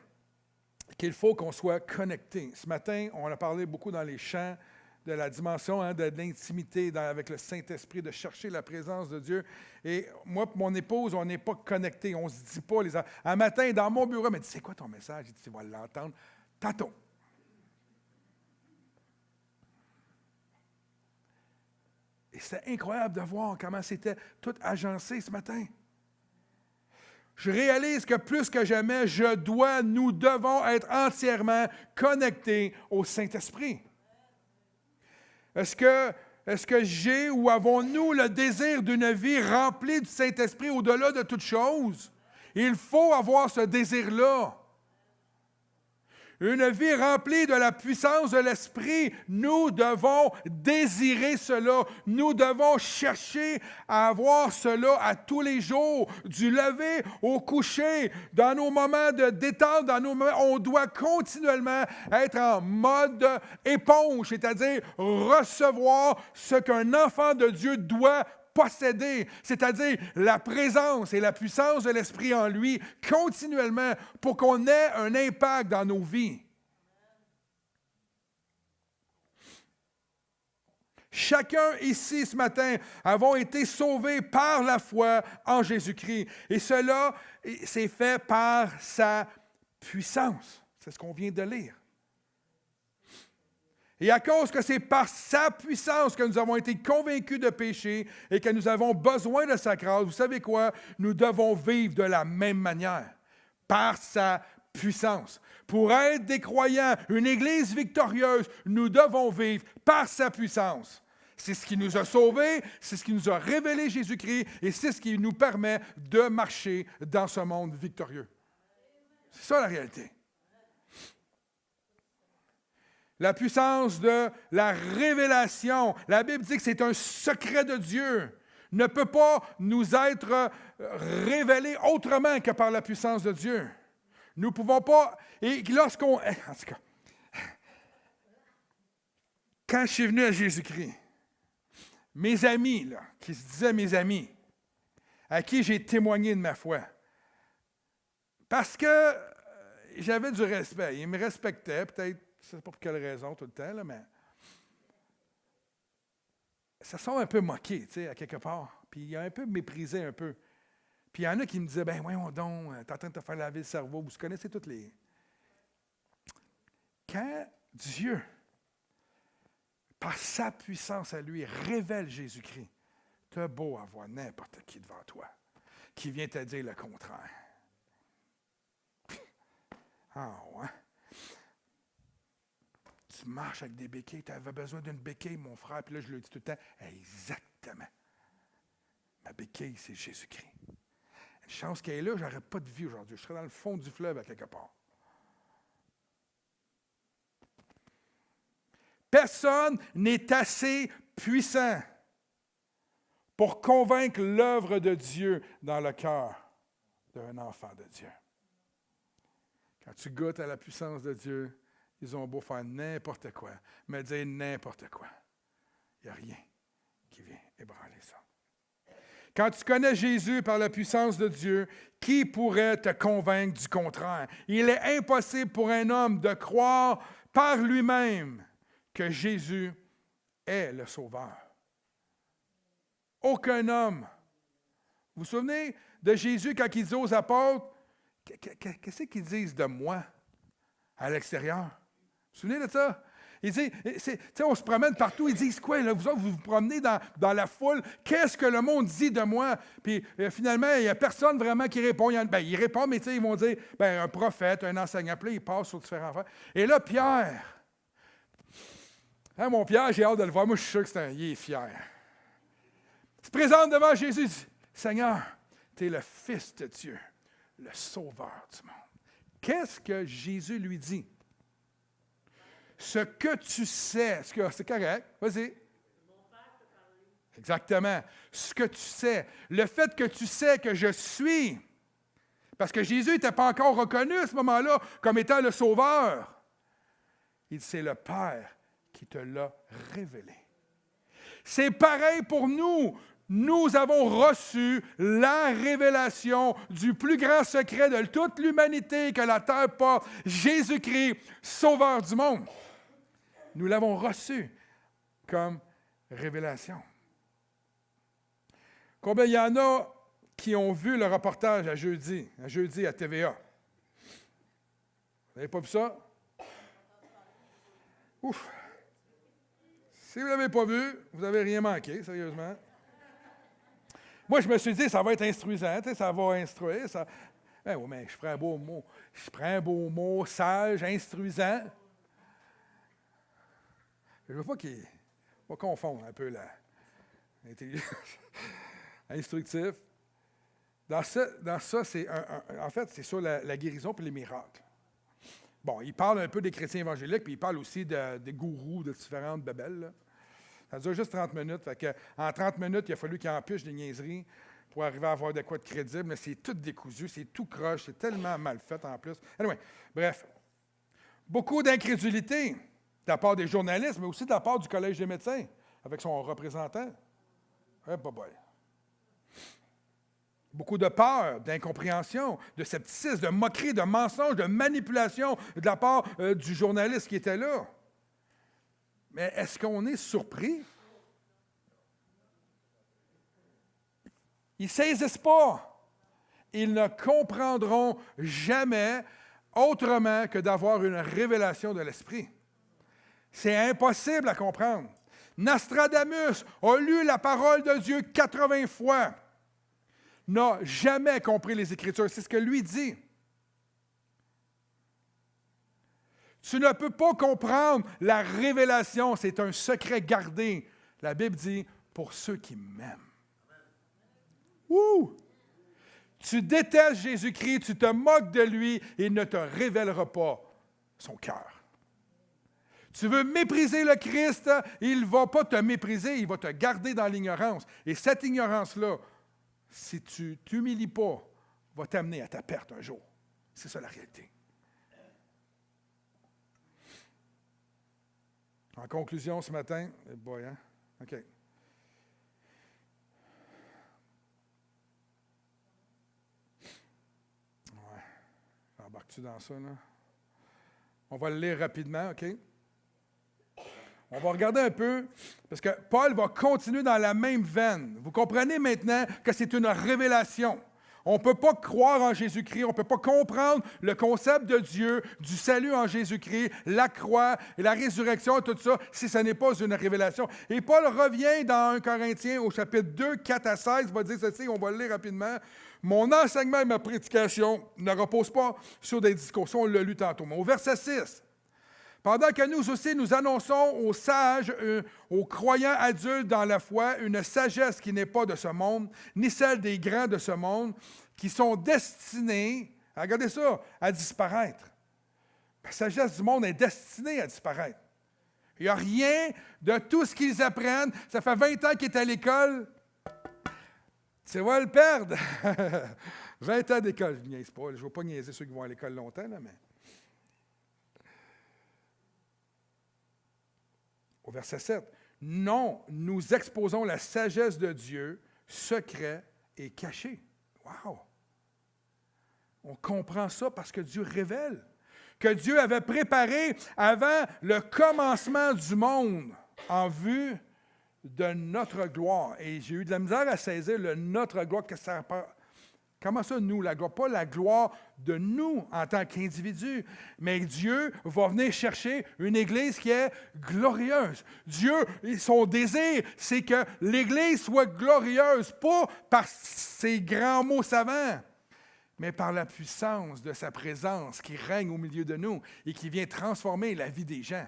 qu'il faut qu'on soit connectés. Ce matin, on a parlé beaucoup dans les chants de la dimension de l'intimité avec le Saint-Esprit, de chercher la présence de Dieu. Et moi et mon épouse, on n'est pas connectés. On ne se dit pas. Un matin, dans mon bureau, elle m'a dit, c'est quoi ton message? J'ai dit, tu vas l'entendre tantôt. Et c'était incroyable de voir comment c'était tout agencé ce matin. Je réalise que plus que jamais, nous devons être entièrement connectés au Saint-Esprit. Est-ce que j'ai ou avons-nous le désir d'une vie remplie du Saint-Esprit au-delà de toute chose? Il faut avoir ce désir-là. Une vie remplie de la puissance de l'Esprit. Nous devons désirer cela. Nous devons chercher à avoir cela à tous les jours, du lever au coucher, dans nos moments de détente, dans nos moments, on doit continuellement être en mode éponge, c'est-à-dire recevoir ce qu'un enfant de Dieu doit posséder, c'est-à-dire la présence et la puissance de l'Esprit en lui continuellement pour qu'on ait un impact dans nos vies. Chacun ici ce matin avons été sauvés par la foi en Jésus-Christ. Et cela, c'est fait par sa puissance. C'est ce qu'on vient de lire. Et à cause que c'est par sa puissance que nous avons été convaincus de péché et que nous avons besoin de sa grâce, vous savez quoi? Nous devons vivre de la même manière, par sa puissance. Pour être des croyants, une Église victorieuse, nous devons vivre par sa puissance. C'est ce qui nous a sauvés, c'est ce qui nous a révélé Jésus-Christ et c'est ce qui nous permet de marcher dans ce monde victorieux. C'est ça la réalité. La puissance de la révélation. La Bible dit que c'est un secret de Dieu. Ne peut pas nous être révélé autrement que par la puissance de Dieu. Nous ne pouvons pas... Et lorsqu'on... En tout cas, quand je suis venu à Jésus-Christ, mes amis, là, qui se disaient mes amis, à qui j'ai témoigné de ma foi, parce que j'avais du respect. Ils me respectaient, peut-être, je ne sais pas pour quelle raison tout le temps, là, mais ça sont un peu moqués, tu sais, à quelque part. Puis il a un peu méprisé un peu. Puis il y en a qui me disaient, ben voyons donc, tu es en train de te faire laver le cerveau, vous connaissez toutes les... Quand Dieu, par sa puissance à lui, révèle Jésus-Christ, tu as beau avoir n'importe qui devant toi qui vient te dire le contraire. Ah ouais. Tu marches avec des béquilles, tu avais besoin d'une béquille, mon frère, puis là, je le dis tout le temps, exactement. Ma béquille, c'est Jésus-Christ. Une chance qu'elle est là, je n'aurais pas de vie aujourd'hui. Je serais dans le fond du fleuve à quelque part. Personne n'est assez puissant pour convaincre l'œuvre de Dieu dans le cœur d'un enfant de Dieu. Quand tu goûtes à la puissance de Dieu, ils ont beau faire n'importe quoi, me dire n'importe quoi. Il n'y a rien qui vient ébranler ça. Quand tu connais Jésus par la puissance de Dieu, qui pourrait te convaincre du contraire? Il est impossible pour un homme de croire par lui-même que Jésus est le Sauveur. Aucun homme. Vous vous souvenez de Jésus quand il dit aux apôtres, qu'est-ce qu'ils disent de moi à l'extérieur? Vous vous souvenez de ça? Il dit, on se promène partout, ils disent quoi? Là, vous vous promenez dans la foule, qu'est-ce que le monde dit de moi? Puis finalement, il n'y a personne vraiment qui répond. Il répond, mais ils vont dire, un prophète, un enseignant, puis là, il passe sur différents affaires. Et là, Pierre, mon Pierre, j'ai hâte de le voir, moi je suis sûr qu'il est fier. Il se présente devant Jésus, il dit, Seigneur, tu es le Fils de Dieu, le Sauveur du monde. Qu'est-ce que Jésus lui dit? Ce que tu sais, c'est correct, vas-y. Exactement. Ce que tu sais, le fait que tu sais que je suis, parce que Jésus n'était pas encore reconnu à ce moment-là comme étant le Sauveur. Il dit, c'est le Père qui te l'a révélé. C'est pareil pour nous. Nous avons reçu la révélation du plus grand secret de toute l'humanité que la terre porte, Jésus-Christ, Sauveur du monde. Nous l'avons reçu comme révélation. Combien il y en a qui ont vu le reportage à jeudi à TVA? Vous n'avez pas vu ça? Ouf! Si vous ne l'avez pas vu, vous n'avez rien manqué, sérieusement. Moi, je me suis dit, ça va être instruisant, ça va instruire. Ça... oui, mais je prends un beau mot. Je prends un beau mot sage, instruisant. Je ne veux pas qu'il va confondre un peu l'intelligence. Instructif. Dans ça c'est en fait, c'est sur la guérison et les miracles. Bon, il parle un peu des chrétiens évangéliques, puis il parle aussi des gourous de différentes babelles, là. Ça dure juste 30 minutes. Fait que, en 30 minutes, il a fallu qu'il empiche des niaiseries pour arriver à avoir de quoi de crédible. Mais c'est tout décousu, c'est tout croche, c'est tellement mal fait en plus. Anyway, bref. Beaucoup d'incrédulité de la part des journalistes, mais aussi de la part du Collège des médecins, avec son représentant. Beaucoup de peur, d'incompréhension, de scepticisme, de moquerie, de mensonge, de manipulation de la part du journaliste qui était là. Mais est-ce qu'on est surpris? Ils ne saisissent pas. Ils ne comprendront jamais autrement que d'avoir une révélation de l'Esprit. C'est impossible à comprendre. Nostradamus a lu la parole de Dieu 80 fois. N'a jamais compris les Écritures. C'est ce que lui dit. Tu ne peux pas comprendre la révélation. C'est un secret gardé. La Bible dit, pour ceux qui m'aiment. Ouh! Tu détestes Jésus-Christ, tu te moques de lui et il ne te révélera pas son cœur. Tu veux mépriser le Christ, il ne va pas te mépriser, il va te garder dans l'ignorance. Et cette ignorance-là, si tu ne t'humilies pas, va t'amener à ta perte un jour. C'est ça la réalité. En conclusion ce matin, hein? OK. Embarques-tu dans ça, là? On va le lire rapidement, OK? On va regarder un peu, parce que Paul va continuer dans la même veine. Vous comprenez maintenant que c'est une révélation. On ne peut pas croire en Jésus-Christ, on ne peut pas comprendre le concept de Dieu, du salut en Jésus-Christ, la croix, la résurrection, tout ça, si ce n'est pas une révélation. Et Paul revient dans 1 Corinthiens au chapitre 2, 4 à 16, il va dire ceci, on va le lire rapidement. Mon enseignement et ma prédication ne reposent pas sur des discours. On l'a lu tantôt. Mais au verset 6, pendant que nous aussi nous annonçons aux sages, aux croyants adultes dans la foi, une sagesse qui n'est pas de ce monde, ni celle des grands de ce monde, qui sont destinés, regardez ça, à disparaître. La sagesse du monde est destinée à disparaître. Il n'y a rien de tout ce qu'ils apprennent. Ça fait 20 ans qu'ils est à l'école. Tu vas le perdre. 20 ans d'école, je ne niaise pas. Je ne veux pas niaiser ceux qui vont à l'école longtemps, là, mais... Au verset 7, « Non, nous exposons la sagesse de Dieu, secret et caché. » Wow! On comprend ça parce que Dieu révèle, que Dieu avait préparé avant le commencement du monde en vue de notre gloire. Et j'ai eu de la misère à saisir le notre gloire, que ça comment ça, nous, la gloire? Pas la gloire de nous en tant qu'individus, mais Dieu va venir chercher une Église qui est glorieuse. Dieu, son désir, c'est que l'Église soit glorieuse, pas par ses grands mots savants, mais par la puissance de sa présence qui règne au milieu de nous et qui vient transformer la vie des gens.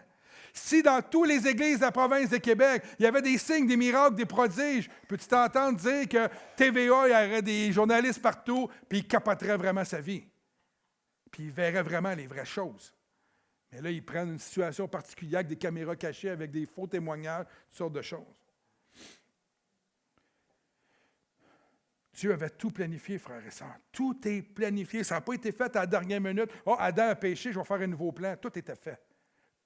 Si dans toutes les églises de la province de Québec, il y avait des signes, des miracles, des prodiges, peux-tu t'entendre dire que TVA, il y aurait des journalistes partout, puis il capoterait vraiment sa vie. Puis il verrait vraiment les vraies choses. Mais là, ils prennent une situation particulière avec des caméras cachées, avec des faux témoignages, toutes sortes de choses. Dieu avait tout planifié, frères et sœurs. Tout est planifié. Ça n'a pas été fait à la dernière minute. « Oh, Adam a péché, je vais faire un nouveau plan. » Tout était fait.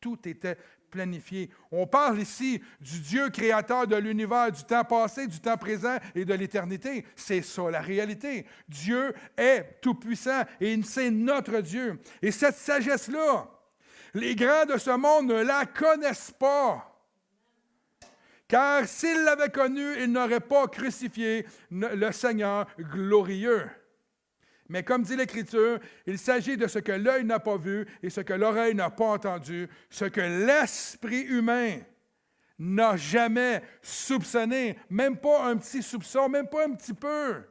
Tout était planifié. On parle ici du Dieu créateur de l'univers, du temps passé, du temps présent et de l'éternité. C'est ça la réalité. Dieu est tout-puissant et c'est notre Dieu. Et cette sagesse-là, les grands de ce monde ne la connaissent pas. Car s'ils l'avaient connue, ils n'auraient pas crucifié le Seigneur glorieux. Mais comme dit l'Écriture, il s'agit de ce que l'œil n'a pas vu et ce que l'oreille n'a pas entendu, ce que l'esprit humain n'a jamais soupçonné, même pas un petit soupçon, même pas un petit peu,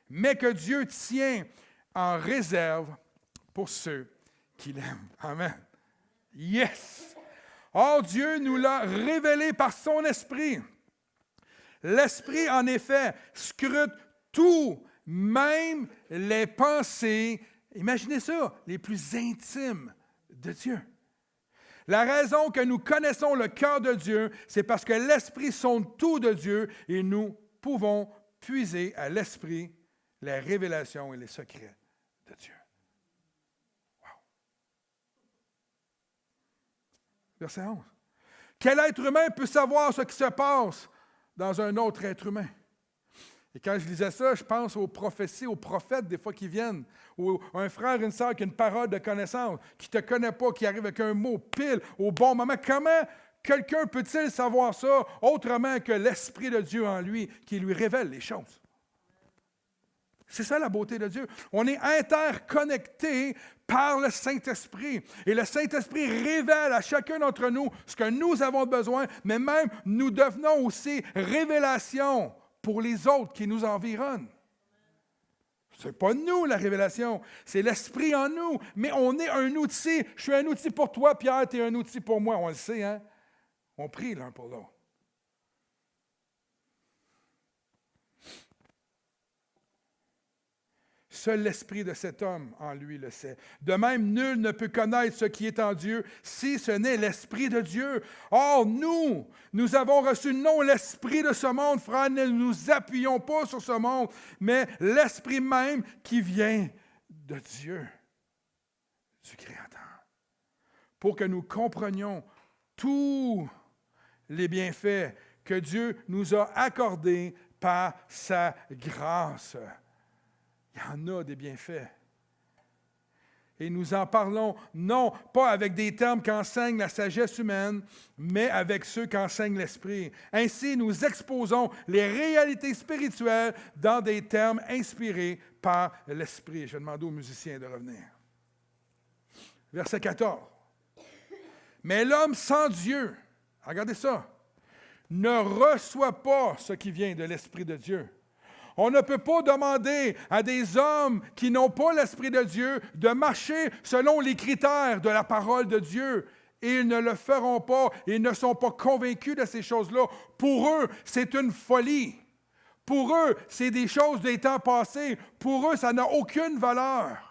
mais que Dieu tient en réserve pour ceux qui l'aiment. Amen. Yes! Or, Dieu nous l'a révélé par son esprit. L'esprit, en effet, scrute tout, même les pensées, imaginez ça, les plus intimes de Dieu. La raison que nous connaissons le cœur de Dieu, c'est parce que l'Esprit sonde tout de Dieu et nous pouvons puiser à l'Esprit les révélations et les secrets de Dieu. Wow. Verset 11. Quel être humain peut savoir ce qui se passe dans un autre être humain? Et quand je lisais ça, je pense aux prophéties, aux prophètes des fois qui viennent, ou un frère, une sœur qui a une parole de connaissance, qui ne te connaît pas, qui arrive avec un mot pile au bon moment. Comment quelqu'un peut-il savoir ça autrement que l'Esprit de Dieu en lui qui lui révèle les choses? C'est ça la beauté de Dieu. On est interconnectés par le Saint-Esprit. Et le Saint-Esprit révèle à chacun d'entre nous ce que nous avons besoin, mais même nous devenons aussi révélation pour les autres qui nous environnent. Ce n'est pas nous la révélation, c'est l'Esprit en nous, mais on est un outil. Je suis un outil pour toi, Pierre, tu es un outil pour moi. On le sait, hein? On prie l'un pour l'autre. Seul l'esprit de cet homme en lui le sait. De même, nul ne peut connaître ce qui est en Dieu si ce n'est l'Esprit de Dieu. Or, nous avons reçu non l'Esprit de ce monde, frère, ne nous appuyons pas sur ce monde, mais l'Esprit même qui vient de Dieu, du Créateur, pour que nous comprenions tous les bienfaits que Dieu nous a accordés par sa grâce. Il y en a des bienfaits. Et nous en parlons, non pas avec des termes qu'enseigne la sagesse humaine, mais avec ceux qu'enseigne l'Esprit. Ainsi, nous exposons les réalités spirituelles dans des termes inspirés par l'Esprit. Je vais demander aux musiciens de revenir. Verset 14. Mais l'homme sans Dieu, regardez ça, ne reçoit pas ce qui vient de l'Esprit de Dieu. On ne peut pas demander à des hommes qui n'ont pas l'Esprit de Dieu de marcher selon les critères de la parole de Dieu. Et ils ne le feront pas. Ils ne sont pas convaincus de ces choses-là. Pour eux, c'est une folie. Pour eux, c'est des choses des temps passés. Pour eux, ça n'a aucune valeur.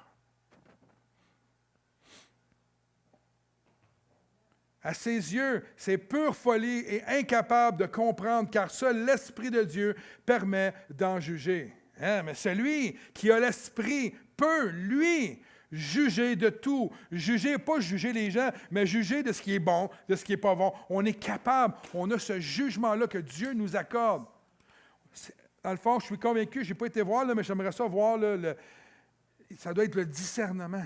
À ses yeux, c'est pure folie et incapable de comprendre, car seul l'Esprit de Dieu permet d'en juger. Mais celui qui a l'Esprit peut, lui, juger de tout. Juger, pas juger les gens, mais juger de ce qui est bon, de ce qui n'est pas bon. On est capable, on a ce jugement-là que Dieu nous accorde. Dans le fond, je suis convaincu, je n'ai pas été voir, là, mais j'aimerais ça voir, là, ça doit être le discernement.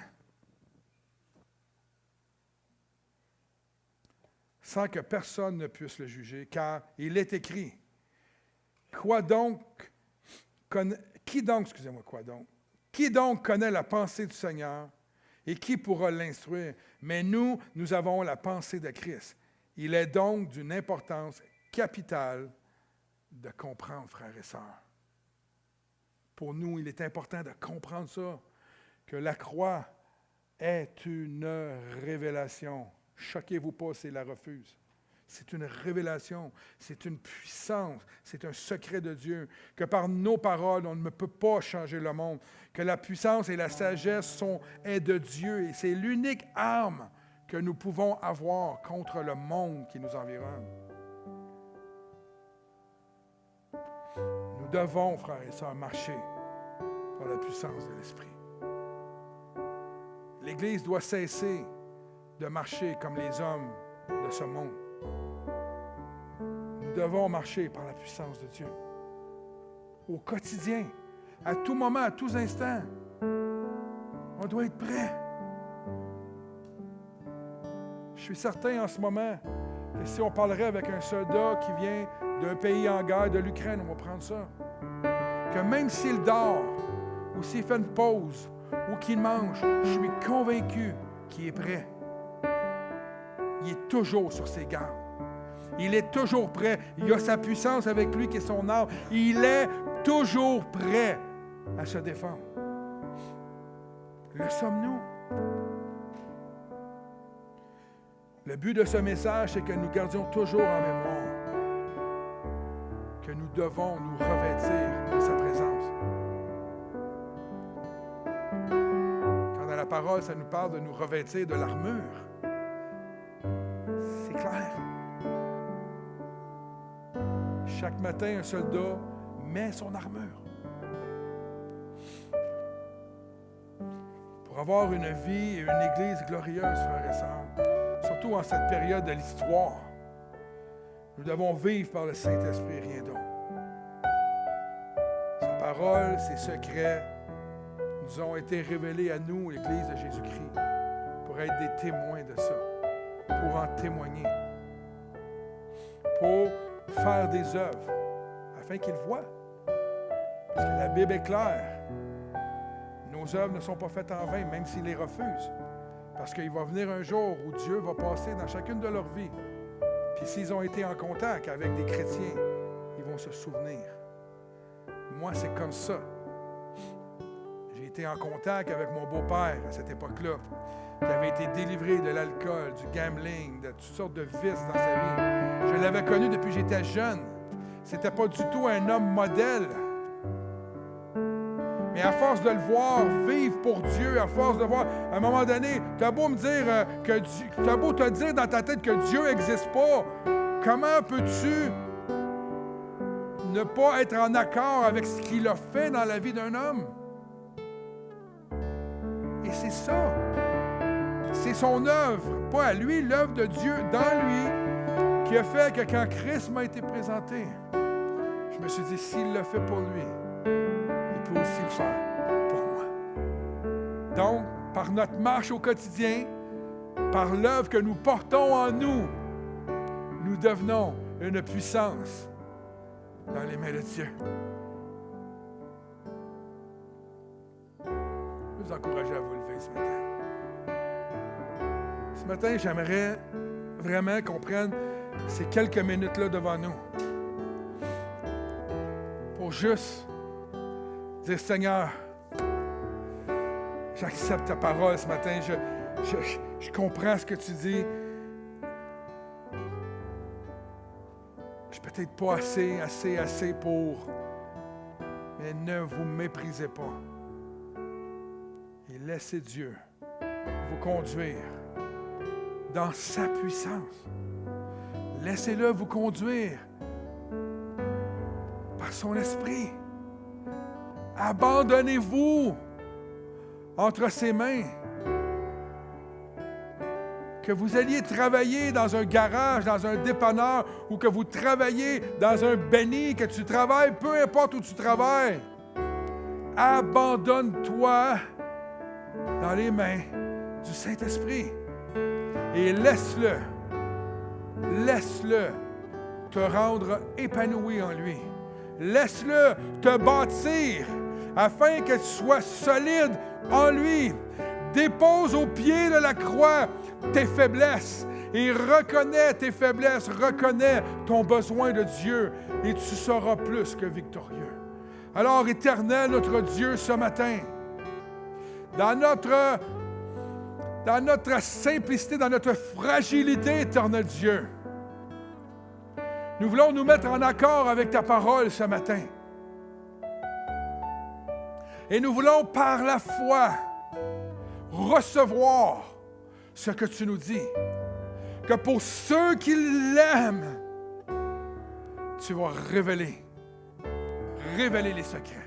Sans que personne ne puisse le juger, car il est écrit. Qui donc connaît la pensée du Seigneur et qui pourra l'instruire? Mais nous avons la pensée de Christ. Il est donc d'une importance capitale de comprendre, frères et sœurs. Pour nous, il est important de comprendre ça, que la croix est une révélation. Choquez-vous pas s'il la refuse. C'est une révélation, c'est une puissance, c'est un secret de Dieu, que par nos paroles, on ne peut pas changer le monde, que la puissance et la sagesse est de Dieu et c'est l'unique arme que nous pouvons avoir contre le monde qui nous environne. Nous devons, frères et sœurs, marcher par la puissance de l'Esprit. L'Église doit cesser de marcher comme les hommes de ce monde. Nous devons marcher par la puissance de Dieu. Au quotidien, à tout moment, à tous instants. On doit être prêt. Je suis certain en ce moment que si on parlerait avec un soldat qui vient d'un pays en guerre, de l'Ukraine, on va prendre ça. Que même s'il dort, ou s'il fait une pause, ou qu'il mange, je suis convaincu qu'il est prêt. Il est toujours sur ses gardes. Il est toujours prêt. Il a sa puissance avec lui qui est son arme. Il est toujours prêt à se défendre. Le sommes-nous? Le but de ce message, c'est que nous gardions toujours en mémoire que nous devons nous revêtir de sa présence. Quand dans la parole, ça nous parle de nous revêtir de l'armure. C'est clair. Chaque matin, un soldat met son armure. Pour avoir une vie et une Église glorieuse, frères et sœurs, surtout en cette période de l'histoire, nous devons vivre par le Saint-Esprit, rien d'autre. Sa parole, ses secrets, nous ont été révélés à nous, l'Église de Jésus-Christ, pour être des témoins de ça, pour en témoigner, pour faire des œuvres, afin qu'ils voient. Parce que la Bible est claire. Nos œuvres ne sont pas faites en vain, même s'ils les refusent. Parce qu'il va venir un jour où Dieu va passer dans chacune de leurs vies. Puis s'ils ont été en contact avec des chrétiens, ils vont se souvenir. Moi, c'est comme ça. J'ai été en contact avec mon beau-père à cette époque-là, qui avait été délivré de l'alcool, du gambling, de toutes sortes de vices dans sa vie. Je l'avais connu depuis que j'étais jeune. C'était pas du tout un homme modèle. Mais à force de le voir vivre pour Dieu, à force de voir, à un moment donné, tu as beau me dire tu as beau te dire dans ta tête que Dieu n'existe pas, comment peux-tu ne pas être en accord avec ce qu'il a fait dans la vie d'un homme? Et c'est ça. C'est son œuvre, pas à lui, l'œuvre de Dieu dans lui, qui a fait que quand Christ m'a été présenté, je me suis dit, s'il le fait pour lui, il peut aussi le faire pour moi. Donc, par notre marche au quotidien, par l'œuvre que nous portons en nous, nous devenons une puissance dans les mains de Dieu. Je vous encourage à vous lever ce matin. Ce matin, j'aimerais vraiment qu'on prenne ces quelques minutes-là devant nous pour juste dire, Seigneur, j'accepte ta parole ce matin, je comprends ce que tu dis. Je suis peut-être pas assez pour, mais ne vous méprisez pas. Et laissez Dieu vous conduire dans sa puissance. Laissez-le vous conduire par son esprit. Abandonnez-vous entre ses mains. Que vous alliez travailler dans un garage, dans un dépanneur, ou que vous travaillez dans un béni, que tu travailles, peu importe où tu travailles, abandonne-toi dans les mains du Saint-Esprit et laisse-le te rendre épanoui en lui. Laisse-le te bâtir afin que tu sois solide en lui. Dépose au pied de la croix tes faiblesses et reconnais tes faiblesses, reconnais ton besoin de Dieu et tu seras plus que victorieux. Alors, Éternel, notre Dieu, ce matin, dans notre simplicité, dans notre fragilité, Éternel Dieu, nous voulons nous mettre en accord avec ta parole ce matin. Et nous voulons par la foi recevoir ce que tu nous dis. Que pour ceux qui l'aiment, tu vas révéler les secrets.